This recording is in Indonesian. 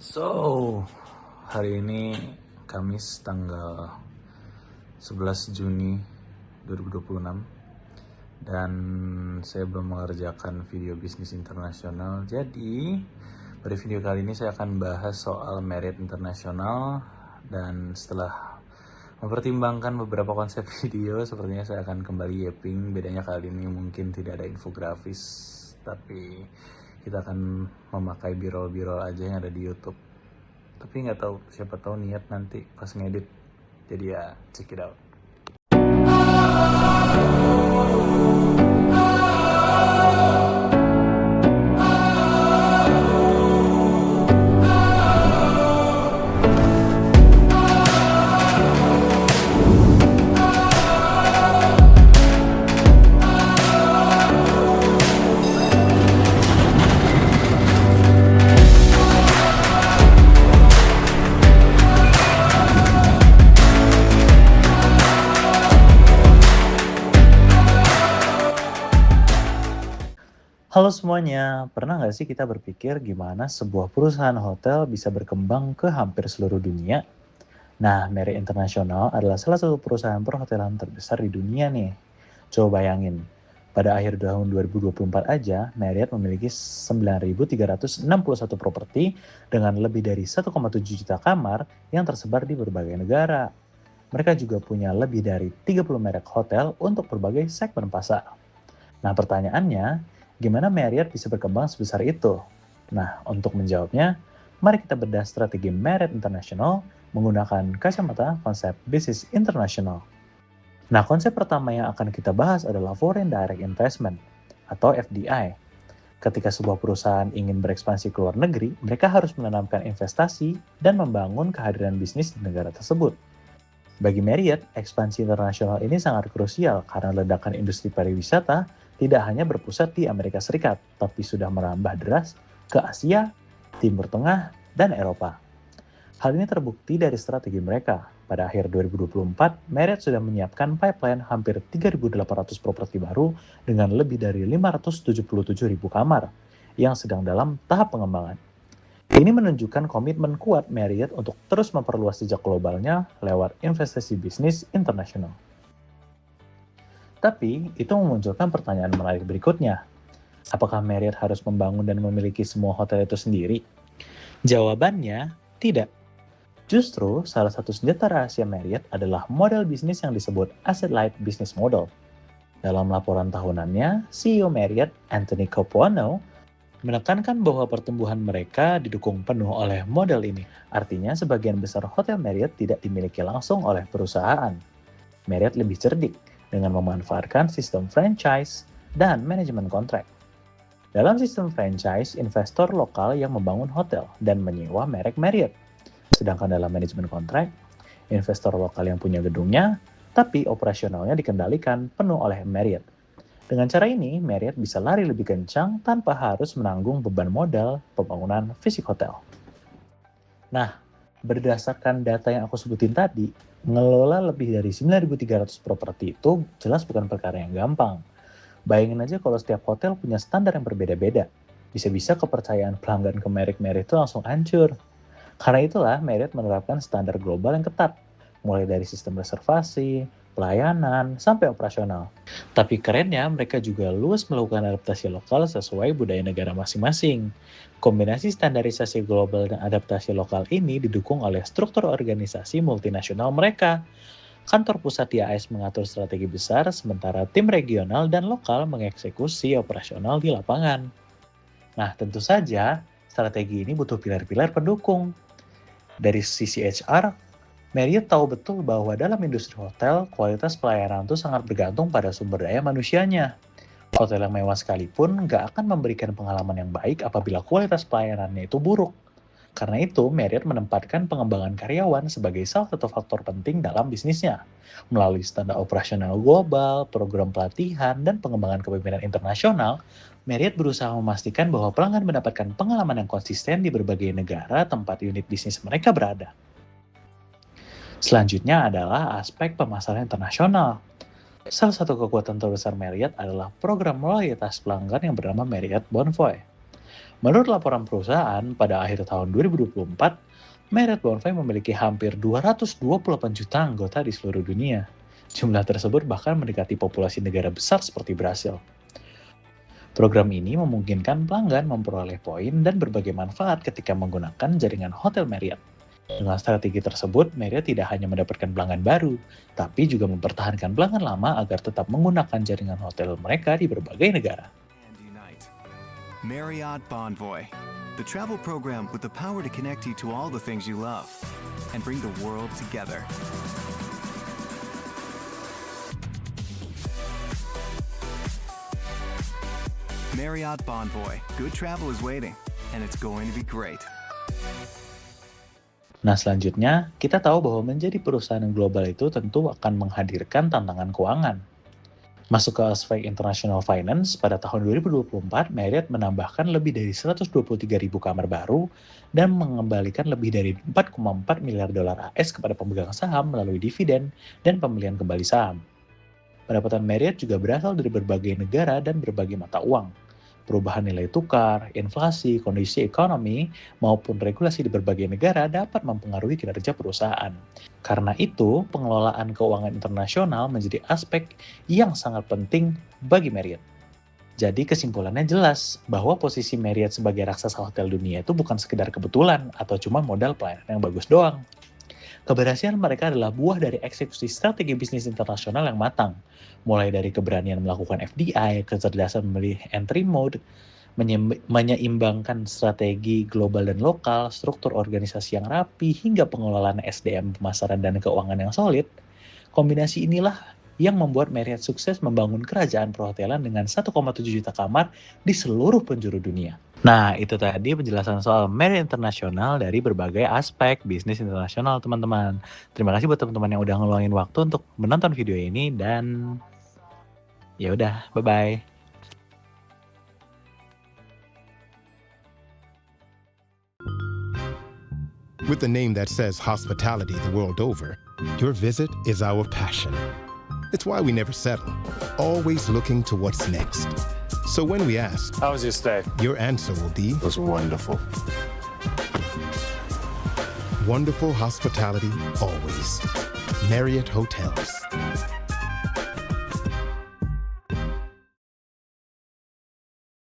So, hari ini Kamis tanggal 11 Juni 2026 dan saya belum mengerjakan video bisnis internasional. Jadi, pada video kali ini saya akan bahas soal Marriott Internasional dan setelah mempertimbangkan beberapa konsep video, sepertinya saya akan kembali yaping. Bedanya kali ini mungkin tidak ada infografis, tapi kita akan memakai b-roll aja yang ada di YouTube. Tapi nggak tahu, siapa tahu niat nanti pas ngedit. Jadi ya, check it out. Halo semuanya, pernah nggak sih kita berpikir gimana sebuah perusahaan hotel bisa berkembang ke hampir seluruh dunia? Nah, Marriott International adalah salah satu perusahaan perhotelan terbesar di dunia nih. Coba bayangin, pada akhir tahun 2024 aja, Marriott memiliki 9.361 properti dengan lebih dari 1,7 juta kamar yang tersebar di berbagai negara. Mereka juga punya lebih dari 30 merek hotel untuk berbagai segmen pasar. Nah, pertanyaannya, gimana Marriott bisa berkembang sebesar itu? Nah, untuk menjawabnya, mari kita bedah strategi Marriott International menggunakan kacamata konsep bisnis internasional. Nah, konsep pertama yang akan kita bahas adalah Foreign Direct Investment atau FDI. Ketika sebuah perusahaan ingin berekspansi ke luar negeri, mereka harus menanamkan investasi dan membangun kehadiran bisnis di negara tersebut. Bagi Marriott, ekspansi internasional ini sangat krusial karena ledakan industri pariwisata tidak hanya berpusat di Amerika Serikat, tapi sudah merambah deras ke Asia, Timur Tengah, dan Eropa. Hal ini terbukti dari strategi mereka. Pada akhir 2024, Marriott sudah menyiapkan pipeline hampir 3.800 properti baru dengan lebih dari 577.000 kamar yang sedang dalam tahap pengembangan. Ini menunjukkan komitmen kuat Marriott untuk terus memperluas jejak globalnya lewat investasi bisnis internasional. Tapi, itu memunculkan pertanyaan menarik berikutnya. Apakah Marriott harus membangun dan memiliki semua hotel itu sendiri? Jawabannya, tidak. Justru, salah satu senjata rahasia Marriott adalah model bisnis yang disebut asset-light business model. Dalam laporan tahunannya, CEO Marriott, Anthony Capuano, menekankan bahwa pertumbuhan mereka didukung penuh oleh model ini. Artinya, sebagian besar hotel Marriott tidak dimiliki langsung oleh perusahaan. Marriott lebih cerdik dengan memanfaatkan sistem franchise dan manajemen kontrak. Dalam sistem franchise, investor lokal yang membangun hotel dan menyewa merek Marriott. Sedangkan dalam manajemen kontrak, investor lokal yang punya gedungnya, tapi operasionalnya dikendalikan penuh oleh Marriott. Dengan cara ini, Marriott bisa lari lebih kencang tanpa harus menanggung beban modal pembangunan fisik hotel. Nah, berdasarkan data yang aku sebutin tadi, ngelola lebih dari 9.300 properti itu jelas bukan perkara yang gampang. Bayangin aja kalau setiap hotel punya standar yang berbeda-beda. Bisa-bisa kepercayaan pelanggan ke merek Marriott itu langsung hancur. Karena itulah Marriott menerapkan standar global yang ketat, mulai dari sistem reservasi, pelayanan, sampai operasional. Tapi kerennya mereka juga luas melakukan adaptasi lokal sesuai budaya negara masing-masing. Kombinasi standarisasi global dan adaptasi lokal ini didukung oleh struktur organisasi multinasional mereka. Kantor pusat di AS mengatur strategi besar, sementara tim regional dan lokal mengeksekusi operasional di lapangan. Nah, tentu saja strategi ini butuh pilar-pilar pendukung. Dari sisi HR, Marriott tahu betul bahwa dalam industri hotel, kualitas pelayanan itu sangat bergantung pada sumber daya manusianya. Hotel yang mewah sekalipun nggak akan memberikan pengalaman yang baik apabila kualitas pelayanannya itu buruk. Karena itu, Marriott menempatkan pengembangan karyawan sebagai salah satu faktor penting dalam bisnisnya. Melalui standar operasional global, program pelatihan, dan pengembangan kepemimpinan internasional, Marriott berusaha memastikan bahwa pelanggan mendapatkan pengalaman yang konsisten di berbagai negara tempat unit bisnis mereka berada. Selanjutnya adalah aspek pemasaran internasional. Salah satu kekuatan terbesar Marriott adalah program loyalitas pelanggan yang bernama Marriott Bonvoy. Menurut laporan perusahaan, pada akhir tahun 2024, Marriott Bonvoy memiliki hampir 228 juta anggota di seluruh dunia. Jumlah tersebut bahkan mendekati populasi negara besar seperti Brasil. Program ini memungkinkan pelanggan memperoleh poin dan berbagai manfaat ketika menggunakan jaringan hotel Marriott. Dengan strategi tersebut, Marriott tidak hanya mendapatkan pelanggan baru, tapi juga mempertahankan pelanggan lama agar tetap menggunakan jaringan hotel mereka di berbagai negara. Marriott Bonvoy, the travel program with the power to connect you to all the things you love and bring the world together. Marriott Bonvoy, good travel is waiting, and it's going to be great. Nah, selanjutnya, kita tahu bahwa menjadi perusahaan yang global itu tentu akan menghadirkan tantangan keuangan. Masuk ke aspek international finance, pada tahun 2024, Marriott menambahkan lebih dari 123.000 kamar baru dan mengembalikan lebih dari 4,4 miliar dolar AS kepada pemegang saham melalui dividen dan pembelian kembali saham. Pendapatan Marriott juga berasal dari berbagai negara dan berbagai mata uang. Perubahan nilai tukar, inflasi, kondisi ekonomi, maupun regulasi di berbagai negara dapat mempengaruhi kinerja perusahaan. Karena itu, pengelolaan keuangan internasional menjadi aspek yang sangat penting bagi Marriott. Jadi kesimpulannya jelas bahwa posisi Marriott sebagai raksasa hotel dunia itu bukan sekedar kebetulan atau cuma modal pelayanan yang bagus doang. Keberhasilan mereka adalah buah dari eksekusi strategi bisnis internasional yang matang, mulai dari keberanian melakukan FDI, kecerdasan memilih entry mode, menyeimbangkan strategi global dan lokal, struktur organisasi yang rapi, hingga pengelolaan SDM pemasaran dan keuangan yang solid. Kombinasi inilah yang membuat Marriott sukses membangun kerajaan perhotelan dengan 1,7 juta kamar di seluruh penjuru dunia. Nah, itu tadi penjelasan soal Marriott International dari berbagai aspek bisnis internasional, teman-teman. Terima kasih buat teman-teman yang udah ngeluangin waktu untuk menonton video ini, dan ya udah, bye-bye. With a name that says hospitality the world over, your visit is our passion. It's why we never settle, always looking to what's next. So when we ask, how was your stay? Your answer will be, It was wonderful. Wonderful hospitality always. Marriott Hotels.